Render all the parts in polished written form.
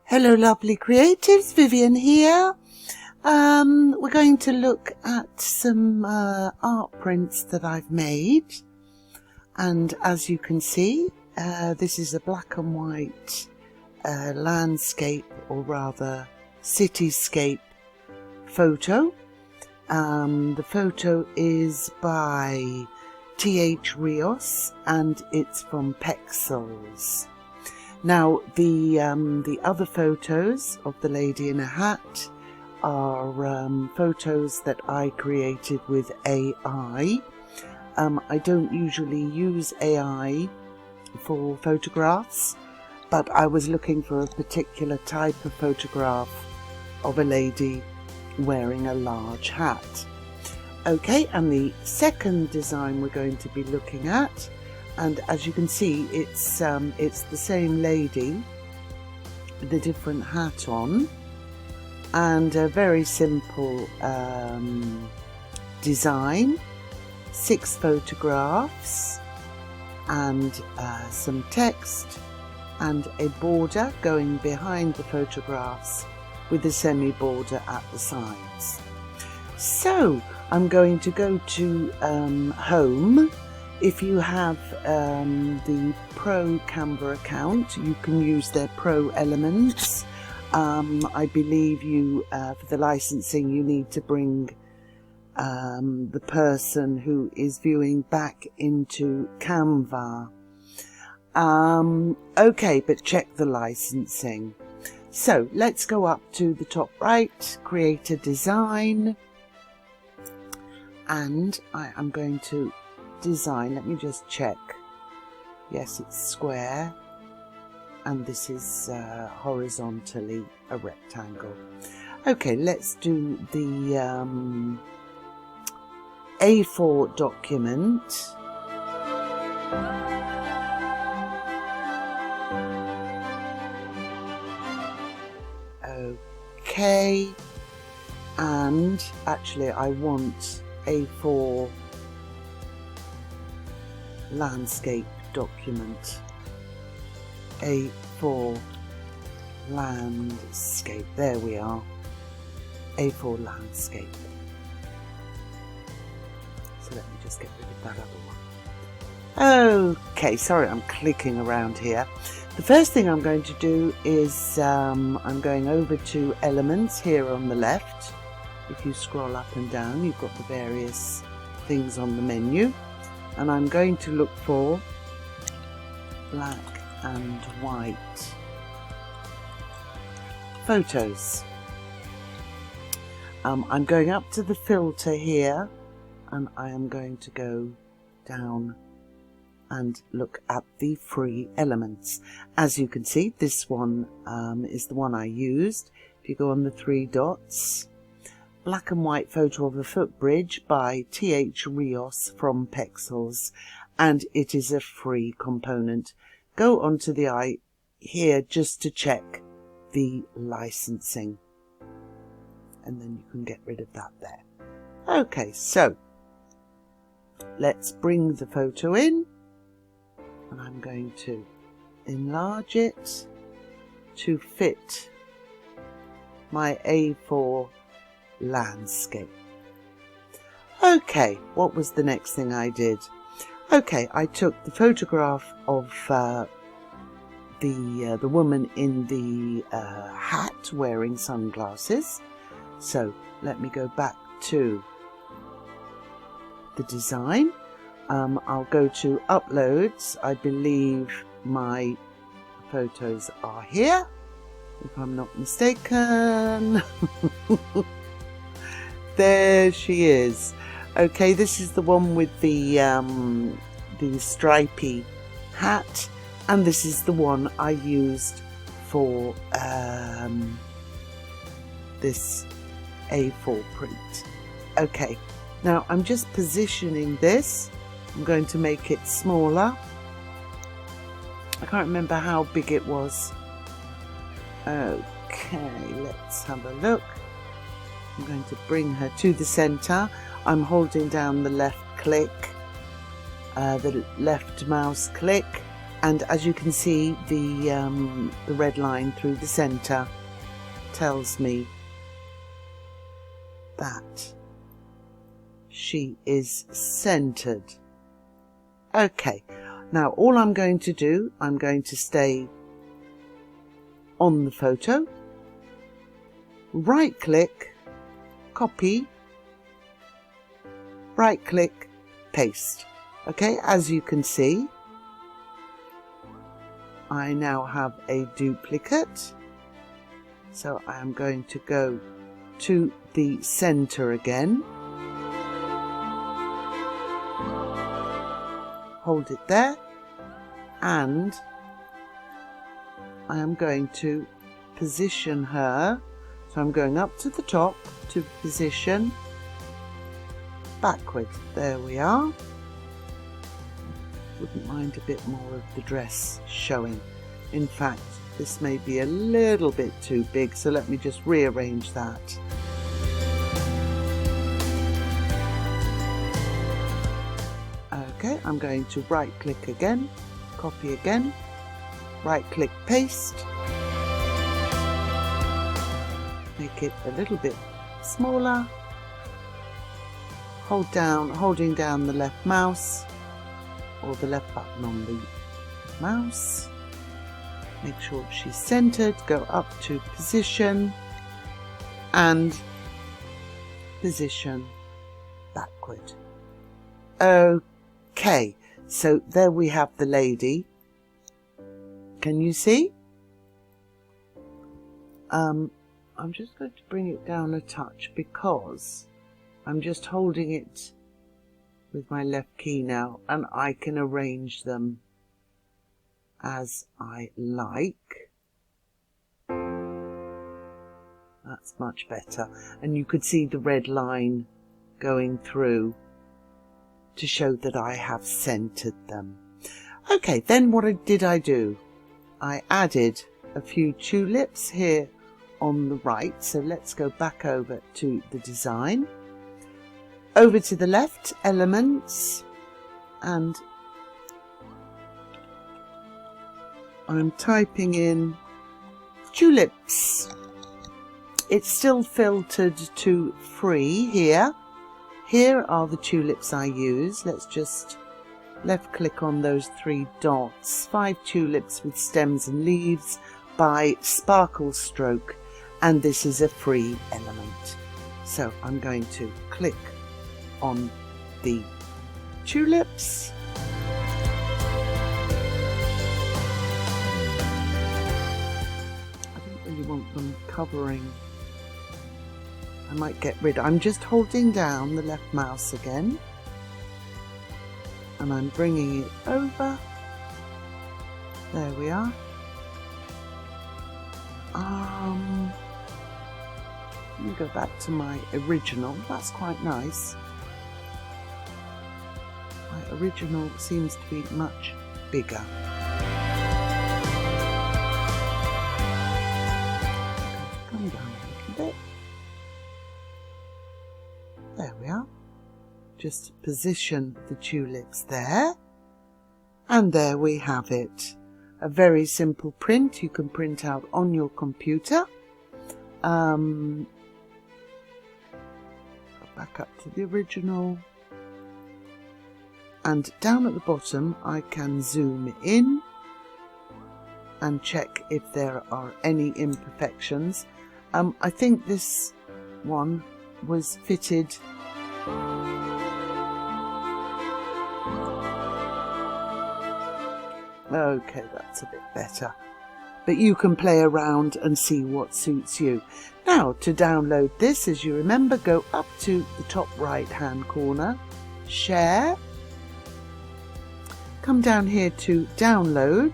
Hello lovely creatives, Vivian here. We're going to look at some art prints that I've made, and as you can see, this is a black and white landscape, or rather cityscape photo. The photo is by T.H. Rios and it's from Pexels. Now the other photos of the lady in a hat are photos that I created with AI. I don't usually use AI for photographs, but I was looking for a particular type of photograph of a lady wearing a large hat. Okay, and the second design we're going to be looking at, and as you can see, it's the same lady with a different hat on, and a very simple design, 6 photographs, and some text, and a border going behind the photographs with a semi border at the sides. So I'm going to go to home. If you have the Pro Canva account, you can use their Pro elements. I believe you, for the licensing, you need to bring the person who is viewing back into Canva. Okay, but check the licensing. So let's go up to the top right, create a design, and I am going to design, let me just check, yes, it's square, and this is horizontally a rectangle. Okay, let's do the A4 document. Okay, and actually I want A4 landscape document. A4 landscape, there we are, A4 landscape. So let me just get rid of that other one. Okay, sorry, I'm clicking around here. The first thing I'm going to do is I'm going over to elements here on the left. If you scroll up and down, you've got the various things on the menu, and I'm going to look for black and white photos. I'm going up to the filter here, and I am going to go down and look at the free elements. As you can see, this one is the one I used. If you go on the 3 dots, black and white photo of a footbridge by T.H. Rios from Pexels, and it is a free component. Go onto the eye here just to check the licensing, and then you can get rid of that there. Okay, so let's bring the photo in, and I'm going to enlarge it to fit my A4 landscape. Okay, what was the next thing I did? Okay, I took the photograph of the woman in the hat wearing sunglasses. So let me go back to the design. I'll go to uploads. I believe my photos are here, if I'm not mistaken. There she is. Okay, this is the one with the stripy hat, and this is the one I used for this A4 print. Okay, now I'm just positioning this. I'm going to make it smaller. I can't remember how big it was. Okay, let's have a look. I'm going to bring her to the center. I'm holding down the left click, the left mouse click, And as you can see, the red line through the center tells me that she is centered. Okay, now all I'm going to do, I'm going to stay on the photo, right click, copy, right click, paste. Okay, as you can see, I now have a duplicate. So I am going to go to the center again, hold it there, and I am going to position her. So I'm going up to the top to position backward. There we are. Wouldn't mind a bit more of the dress showing. In fact, this may be a little bit too big, so let me just rearrange that. Okay, I'm going to right click again, copy again, right click, paste, make it a little bit smaller, holding down the left mouse or the left button on the mouse, make sure she's centered, go up to position and position backward. Okay, so there we have the lady. Can you see? I'm just going to bring it down a touch because I'm just holding it with my left key now, and I can arrange them as I like. That's much better, and you could see the red line going through to show that I have centered them. Okay, then what did I do? I added a few tulips here on the right, so let's go back over to the design, over to the left, elements, and I'm typing in tulips. It's still filtered to free here. Here are the tulips I use. Let's just left click on those 3 dots. 5 tulips with stems and leaves by Sparkle Stroke, and this is a free element. So I'm going to click on the tulips. I don't really want them covering. I might get rid. I'm just holding down the left mouse again, and I'm bringing it over. There we are. Let me go back to my original. That's quite nice. My original seems to be much bigger. Come down a little bit. There we are. Just position the tulips there. And there we have it. A very simple print you can print out on your computer. Go back up to the original. And down at the bottom I can zoom in and check if there are any imperfections. I think this one was fitted okay, that's a bit better, but you can play around and see what suits you. Now to download this, as you remember, go up to the top right hand corner, share, come down here to download.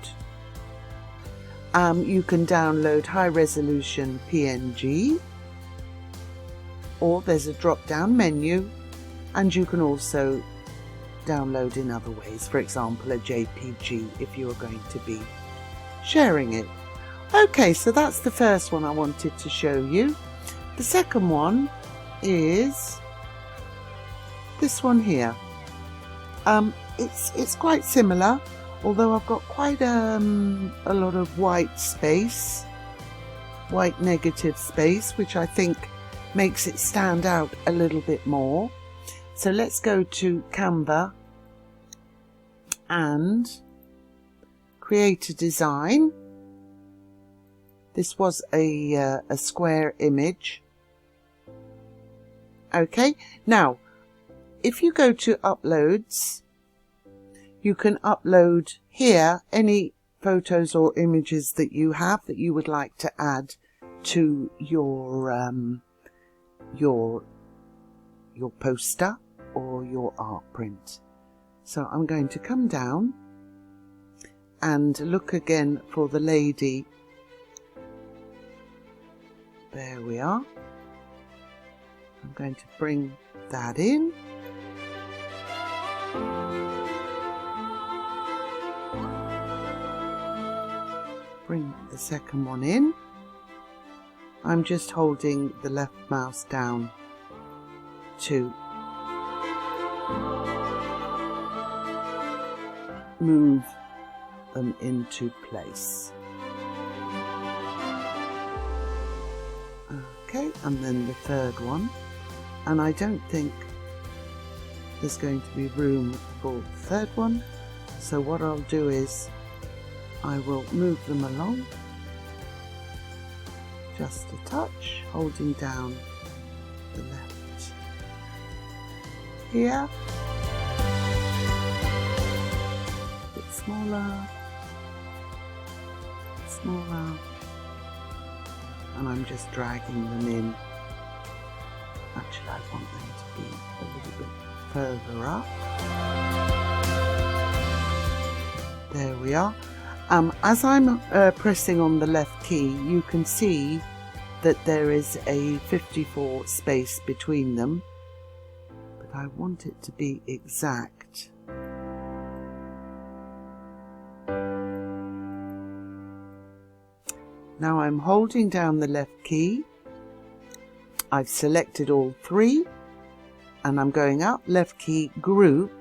You can download high resolution PNG, or there's a drop down menu, and you can also download in other ways, for example a JPG if you are going to be sharing it. Okay, so that's the first one I wanted to show you. The second one is this one here. It's quite similar. although I've got quite a lot of white space, white negative space, which I think makes it stand out a little bit more. So let's go to Canva and create a design. This was a square image. Okay, now if you go to uploads, you can upload here any photos or images that you have that you would like to add to your poster or your art print. So I'm going to come down and look again for the lady. There we are. I'm going to bring that in. Bring the second one in. I'm just holding the left mouse down to move them into place. Okay, and then the third one. And I don't think there's going to be room for the third one. So what I'll do is I will move them along just a touch, holding down the left here. A bit smaller, smaller, and I'm just dragging them in. Actually, I want them to be a little bit further up. There we are. As I'm pressing on the left key, you can see that there is a 54 space between them, but I want it to be exact. Now I'm holding down the left key. I've selected all three and I'm going up, left key, group.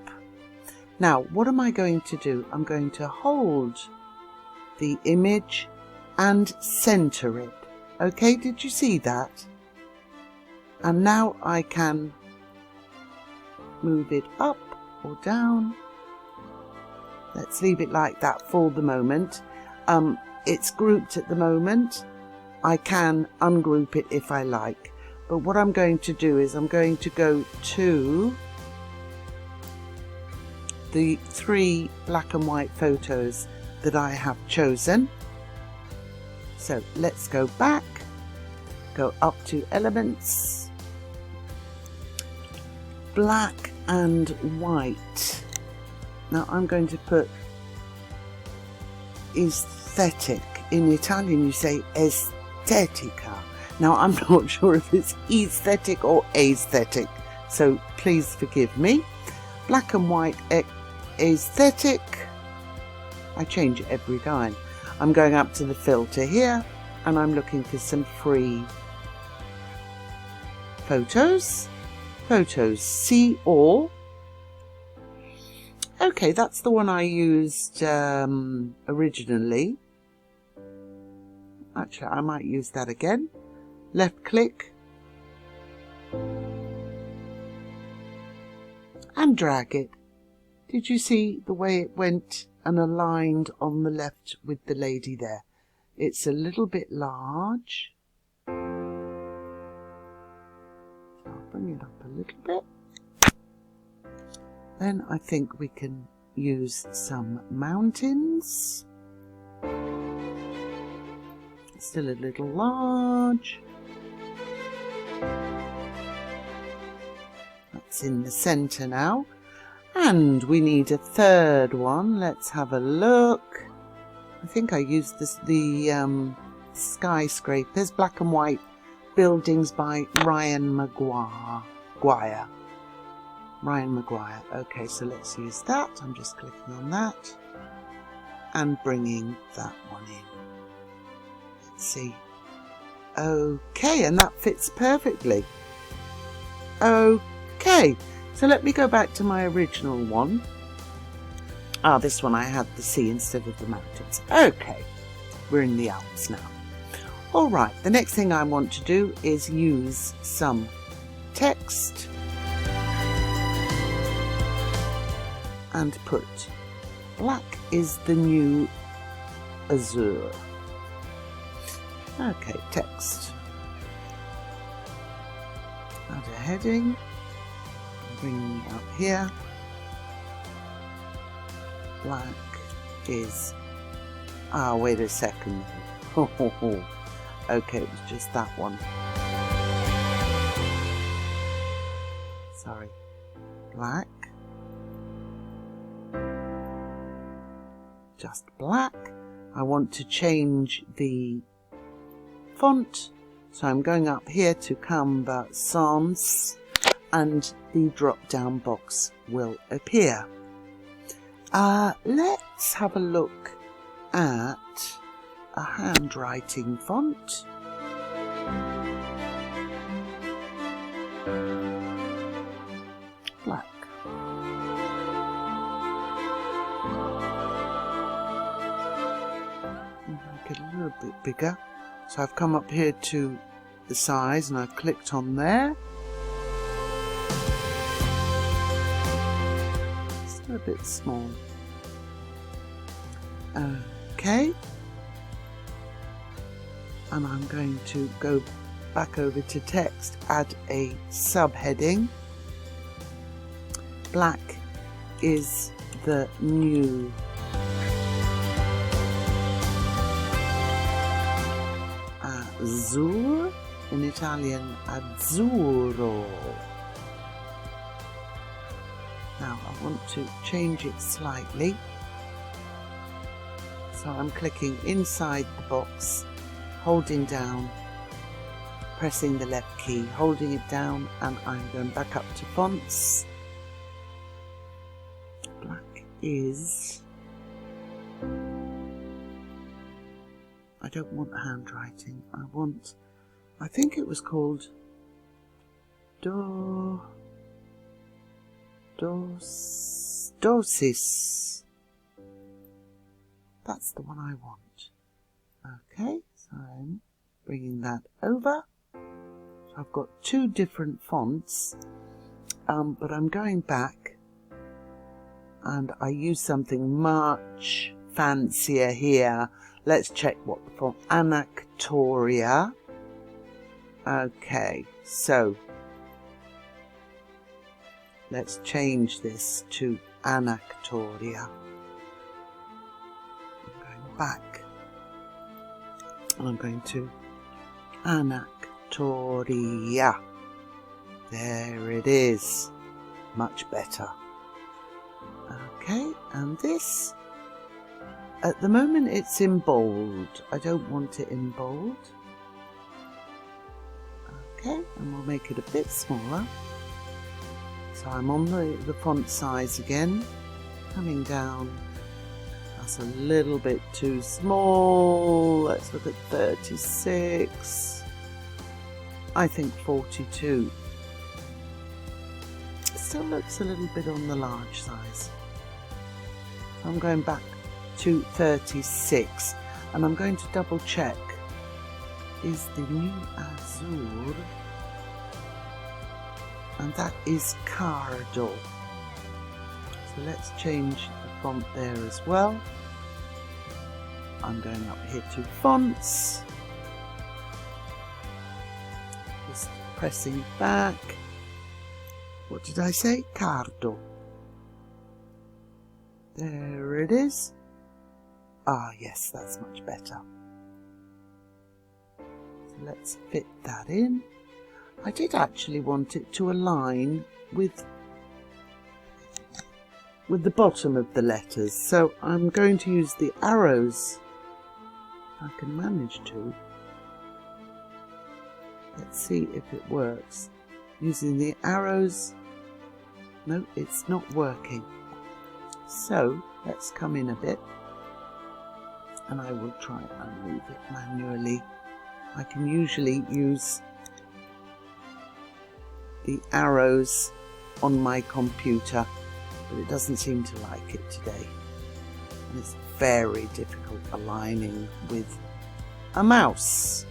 Now what am I going to do? I'm going to hold the image and center it. Okay, did you see that? And now I can move it up or down. Let's leave it like that for the moment. It's grouped at the moment. I can ungroup it if I like. But what I'm going to do is I'm going to go to the 3 black and white photos that I have chosen. So let's go back, go up to elements, black and white. Now I'm going to put aesthetic. In Italian you say estetica. Now I'm not sure if it's aesthetic or aesthetic, so please forgive me. Black and white aesthetic. I change it every time. I'm going up to the filter here and I'm looking for some free photos. Photos, see all. Okay, that's the one I used originally. Actually, I might use that again. Left click and drag it. Did you see the way it went and aligned on the left with the lady there? It's a little bit large. So I'll bring it up a little bit. Then I think we can use some mountains. Still a little large. That's in the center now. And we need a third one. Let's have a look. I think I used the skyscrapers, black and white buildings by Ryan Maguire. Ryan Maguire. Okay, so let's use that. I'm just clicking on that and bringing that one in. Let's see. Okay, and that fits perfectly. Okay, so let me go back to my original one. Ah, this one I had the sea instead of the mountains. Okay, we're in the Alps now. All right, the next thing I want to do is use some text and put black is the new azure. Okay, text. Add a heading. Bring it up here. Black is... Ah, wait a second. Okay, it was just that one. Sorry. Black. Just black. I want to change the font, so I'm going up here to Canva Sans, and the drop-down box will appear. Let's have a look at a handwriting font. Black. Make it a little bit bigger. So I've come up here to the size and I've clicked on there. Still a bit small. Okay. And I'm going to go back over to text, add a subheading. Black is the new azure, in Italian azzurro. Now I want to change it slightly, so I'm clicking inside the box, holding down, pressing the left key, holding it down, and I'm going back up to fonts. Black is... I don't want handwriting. I think it was called dosis. That's the one I want. Okay, so I'm bringing that over. So I've got two different fonts, but I'm going back and I use something much fancier here. Let's check what the font, Anactoria. Okay, so let's change this to Anactoria. I'm going back and I'm going to Anactoria. There it is, much better. Okay, and this, at the moment it's in bold. I don't want it in bold. Okay, and we'll make it a bit smaller. So I'm on the font size again, coming down. That's a little bit too small. Let's look at 36. I think 42. It still looks a little bit on the large size. I'm going back to 36 and I'm going to double check, is the new azure, and that is Cardo. So let's change the font there as well. I'm going up here to fonts, just pressing back. What did I say? Cardo. There it is. Ah, yes, that's much better. So let's fit that in. I did actually want it to align with the bottom of the letters, so I'm going to use the arrows. I can manage to. Let's see if it works. Using the arrows. No, it's not working. So let's come in a bit and I will try and move it manually. I can usually use the arrows on my computer, but it doesn't seem to like it today. And it's very difficult aligning with a mouse.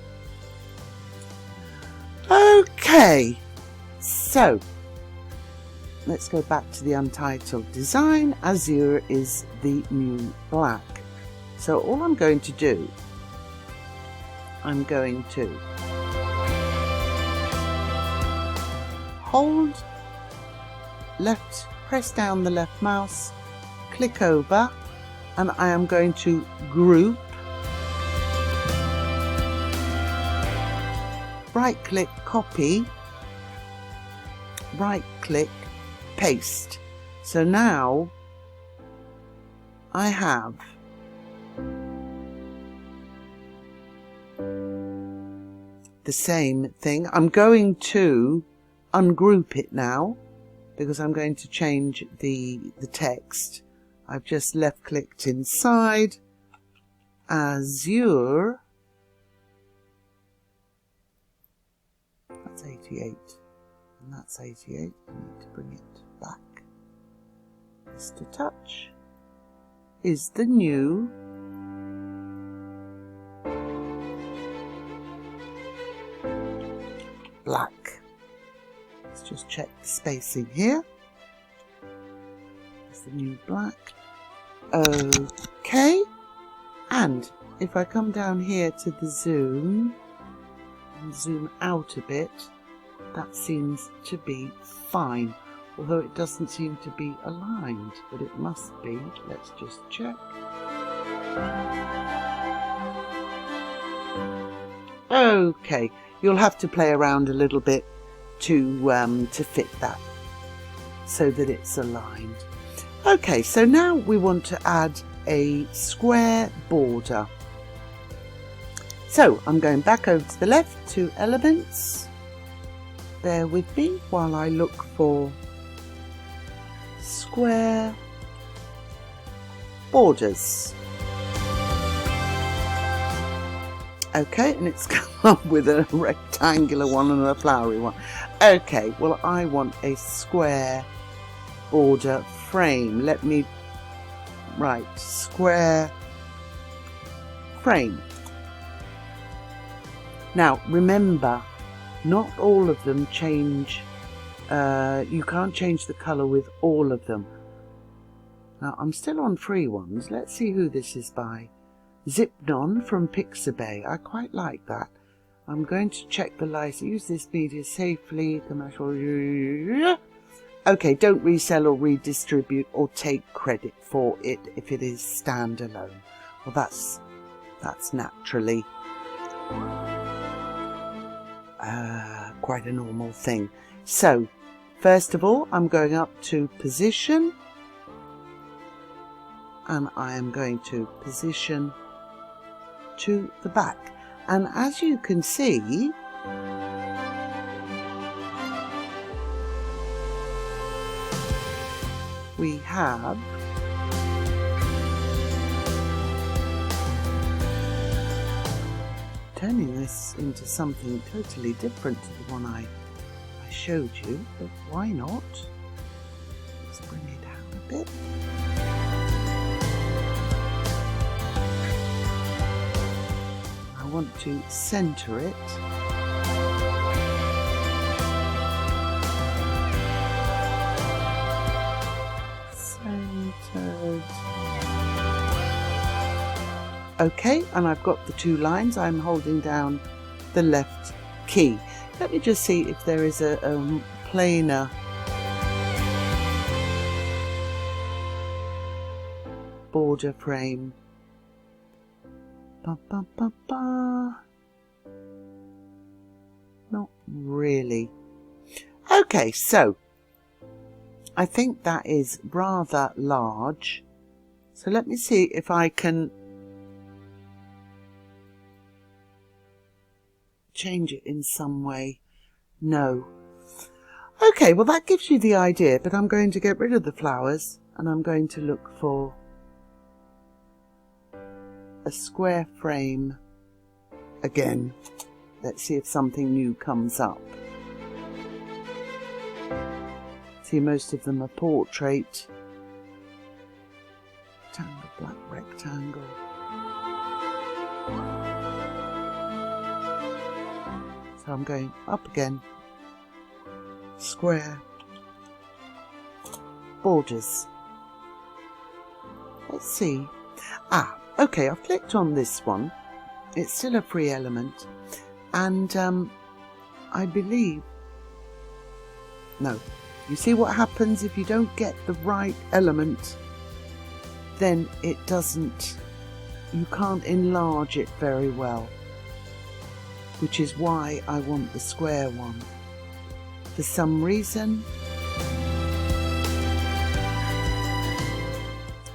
Okay, so let's go back to the untitled design. Azure is the new black. So all I'm going to do, I'm going to hold left, press down the left mouse, click over, and I am going to group, right click, copy, right click, paste. So now I have the same thing. I'm going to ungroup it now because I'm going to change the text. I've just left clicked inside Azure. That's 88 and that's 88. I need to bring it back. Just a touch. Is the new black. Let's just check the spacing here. It's the new black. Okay. And if I come down here to the zoom and zoom out a bit, that seems to be fine. Although it doesn't seem to be aligned, but it must be. Let's just check. Okay, you'll have to play around a little bit to fit that so that it's aligned. Okay, so now we want to add a square border. So I'm going back over to the left to elements. Bear with me while I look for square borders. Okay, and it's come up with a rectangular one and a flowery one. Okay, well I want a square border frame. Let me write square frame. Now remember, not all of them change. You can't change the colour with all of them. Now I'm still on free ones. Let's see who this is by. Zipnon from Pixabay. I quite like that. I'm going to check the license. Use this media safely. Commercial. Okay, don't resell or redistribute or take credit for it if it is standalone. Well, that's naturally quite a normal thing. So, first of all, I'm going up to position, and I am going to position to the back. And as you can see, we have turning this into something totally different to the one I showed you, but why not? Let's bring it down a bit. I want to center it. Centered. Okay, and I've got the two lines. I'm holding down the left key. Let me just see if there is a planar border frame. Ba, ba, ba, ba. Not really. Okay, so I think that is rather large. So let me see if I can change it in some way. No. Okay, well that gives you the idea, but I'm going to get rid of the flowers and I'm going to look for a square frame again. Let's see if something new comes up. See, most of them are portrait. Tangled black rectangle. So I'm going up again, square, borders. Let's see. Okay, I've clicked on this one. It's still a free element, and I believe, no, you see what happens if you don't get the right element, then it doesn't, you can't enlarge it very well, which is why I want the square one. For some reason,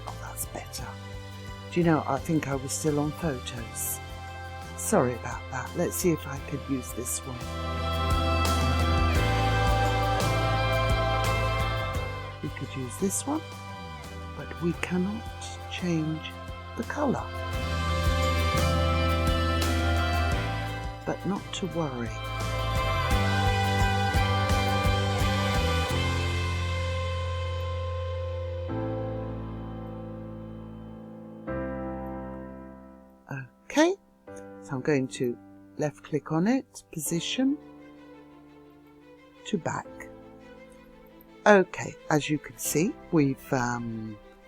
oh, that's better. Do you know, I think I was still on photos. Sorry about that. Let's see if I could use this one. We could use this one, but we cannot change the colour. But not to worry. Okay, so I'm going to left click on it, position to back. Okay, as you can see, we've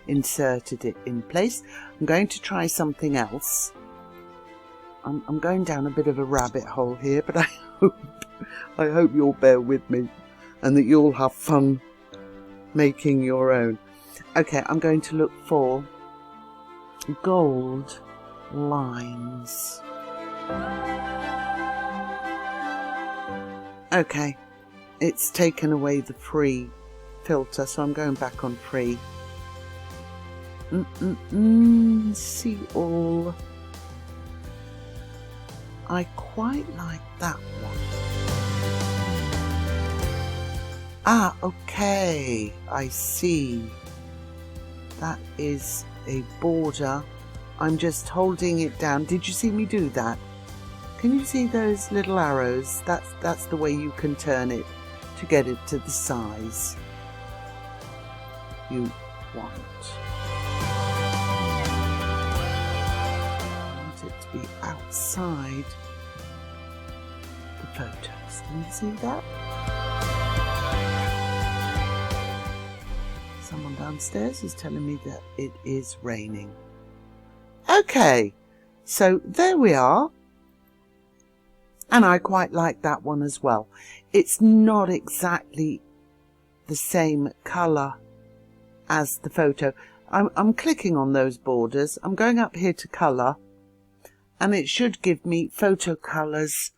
inserted it in place. I'm going to try something else. I'm going down a bit of a rabbit hole here, but I hope you'll bear with me and that you'll have fun making your own. Okay, I'm going to look for gold lines. Okay, it's taken away the free filter, so I'm going back on free. See all. I quite like that one. Okay, I see. That is a border. I'm just holding it down. Did you see me do that? Can you see those little arrows? That's the way you can turn it to get it to the size you want. Be outside the photos. Can you see that? Someone downstairs is telling me that it is raining. Okay, so there we are. And I quite like that one as well. It's not exactly the same colour as the photo. I'm clicking on those borders. I'm going up here to colour. And it should give me photo colours.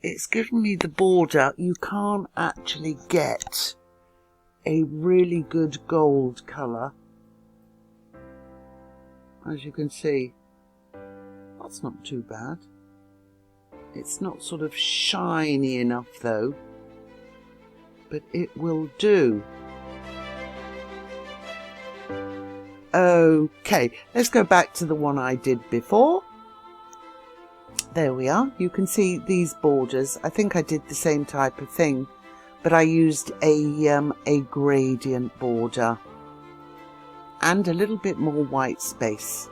It's given me the border. You can't actually get a really good gold colour. As you can see, that's not too bad. It's not sort of shiny enough though, but it will do. Okay, let's go back to the one I did before. There we are. You can see these borders. I think I did the same type of thing, but I used a gradient border and a little bit more white space.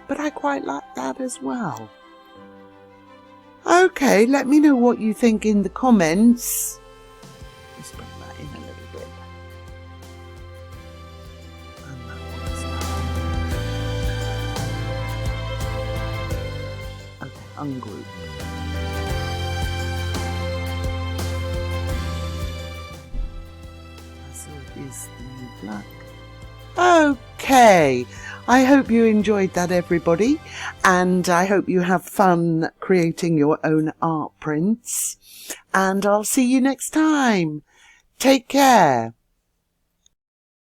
But I quite like that as well. Okay, let me know what you think in the comments. Let's bring that in a little bit. And that one's okay, ungroup. So it is the new black. Okay, I hope you enjoyed that, everybody, and I hope you have fun creating your own art prints, and I'll see you next time. Take care.